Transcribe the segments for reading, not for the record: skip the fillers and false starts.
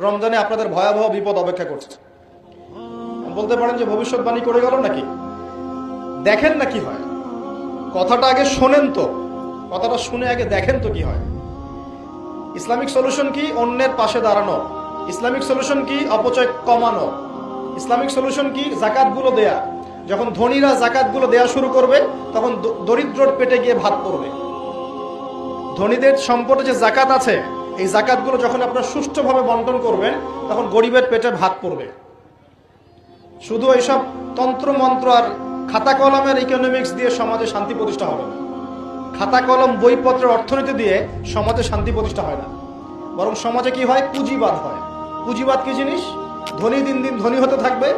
রমজানে আপনাদের ভয়াবহ বিপদ অপেক্ষা করছে। বলতে পারেন যে ভবিষ্যৎবাণী করে গেল নাকি? দেখেন না কি হয়। কথাটা আগে শোনেন তো, কথাটা শুনে আগে দেখেন তো কি হয়। ইসলামিক সলিউশন কি? অন্যের পাশে দাঁড়ানো। ইসলামিক সলিউশন কি? অপচয় কমানো। ইসলামিক সলিউশন কি? জাকাতগুলো দেয়া। যখন ধনীরা জাকাতগুলো দেয়া শুরু করবে তখন দরিদ্রর পেটে গিয়ে ভাত পড়বে। ধনীদের সম্পদে যে জাকাত আছে, এই জাকাতগুলো যখন আপনারা সুষ্ঠুভাবে বন্টন করবেন তখন গরিবের পেটে ভাত পড়বে। শুধু এইসব তন্ত্র মন্ত্র আর খাতা কলমের ইকোনমিক্স দিয়ে সমাজে শান্তি প্রতিষ্ঠা হবে না। খাতা কলম বইপত্রের অর্থনীতি দিয়ে সমাজে শান্তি প্রতিষ্ঠা হয় না, বরং সমাজে কি হয়? পুঁজিবাদ হয়। পুঁজিবাদ কি জিনিস? ধনী দিন দিন ধনী হতে থাকবে,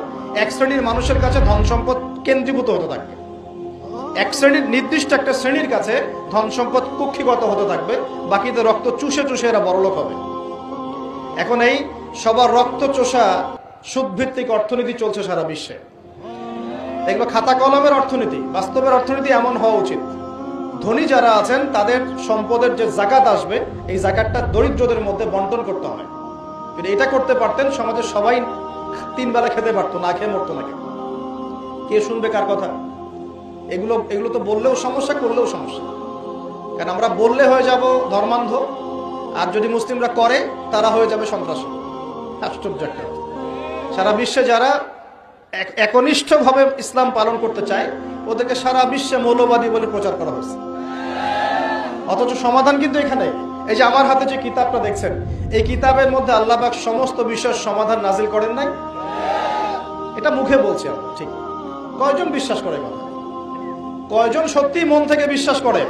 এক শ্রেণীর মানুষের কাছে ধন সম্পদ কেন্দ্রীভূত হতে থাকবে, এক শ্রেণীর নির্দিষ্ট একটা শ্রেণীর কাছে ধন সম্পদ কুক্ষিগত হতে থাকবে, বাকিদের রক্ত চুষে চুষে এরা বড়লোক হবে। এখন এই সবার রক্ত চোষা সুদভিত্তিক অর্থনীতি চলছে সারা বিশ্বে। এগুলো খাতা কলমের অর্থনীতি। বাস্তবের অর্থনীতি এমন হওয়া উচিত, ধনী যারা আছেন তাদের সম্পদের যে জাকাত আসবে, এই জাকাতটা দরিদ্রদের মধ্যে বন্টন করতে হয়। কিন্তু এটা করতে পারতেন, সমাজের সবাই 3 বেলা খেতে পারতো, না খেয়ে মরতো না। কে শুনবে কার কথা? এগুলো তো বললেও সমস্যা, করলেও সমস্যা। কারণ আমরা বললে হয়ে যাব ধর্মান্ধ, আর যদি মুসলিমরা করে তারা হয়ে যাবে সন্ত্রাসী। আশ্চর্য একটা। সারা বিশ্বে যারা একনিষ্ঠভাবে ইসলাম পালন করতে চায় ওদেরকে সারা বিশ্বে মৌলবাদী বলে প্রচার করা হয়েছে। অথচ সমাধান কিন্তু এখানে। এই যে আমার হাতে যে কিতাবটা দেখছেন, এই কিতাবের মধ্যে আল্লাহ পাক সমস্ত বিষয়ের সমাধান নাজিল করেন নাই? এটা মুখে বলছি আমরা, ঠিক। কয়জন বিশ্বাস করে কথা? কয়জন সত্যি মন থেকে বিশ্বাস করে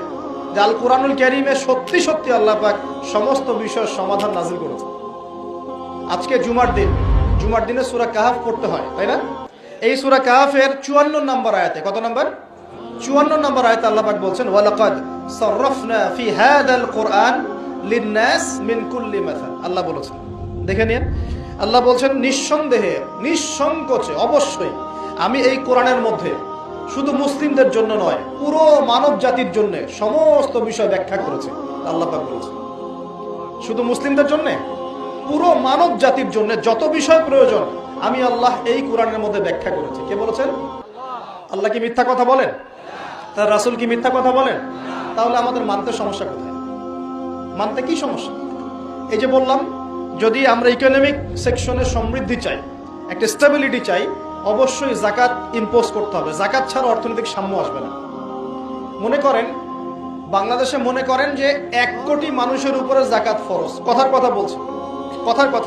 যে আল কুরআনুল কারীমে সত্যি সত্যি আল্লাহ পাক সমস্ত বিষয়ের সমাধান নাজিল করেছে? আজকে জুমার দিনে সূরা কাহফ পড়তে হয়, তাই না? এই সূরা কাহফের 54 নম্বর আয়াতে, কত নম্বর? 54 নম্বর আয়াতে আল্লাহ পাক বলছেন, ওয়ালাকাদ সাররাফনা ফি হাদাল কুরআন লিন-নাস মিন কুল্লি মাসাল। আল্লাহ বলেছেন, দেখে নিন, আল্লাহ বলছেন নিঃসন্দেহে, নিঃসংকোচে, অবশ্যই আমি এই কোরআনের মধ্যে শুধু মুসলিমদের জন্য নয়, পুরো মানব জাতির জন্য সমস্ত বিষয় ব্যাখ্যা করেছে। আল্লাহ পাক বলেছেন শুধু মুসলিমদের জন্য, পুরো মানব জাতির জন্য যত বিষয় প্রয়োজন আমি আল্লাহ এই কোরআনের মধ্যে ব্যাখ্যা করেছি। কে বলেছেন? আল্লাহ কি মিথ্যা কথা বলেন? তার রাসূল কি মিথ্যা কথা বলেন? তাহলে আমাদের মানতে সমস্যা কোথায়? মানতে কি সমস্যা? এই যে বললাম, যদি আমরা ইকোনমিক সেকশনে সমৃদ্ধি চাই, একটা স্টেবিলিটি চাই, অবশ্যই জাকাত ইম্পোজ করতে হবে। জাকাত ছাড়া অর্থনৈতিক সাম্য আসবে না। মনে করেন বাংলাদেশে, মনে করেন যে 1 কোটি মানুষের উপরে জাকাত ফরজ। কথার কথা বলছি, কথার কথা।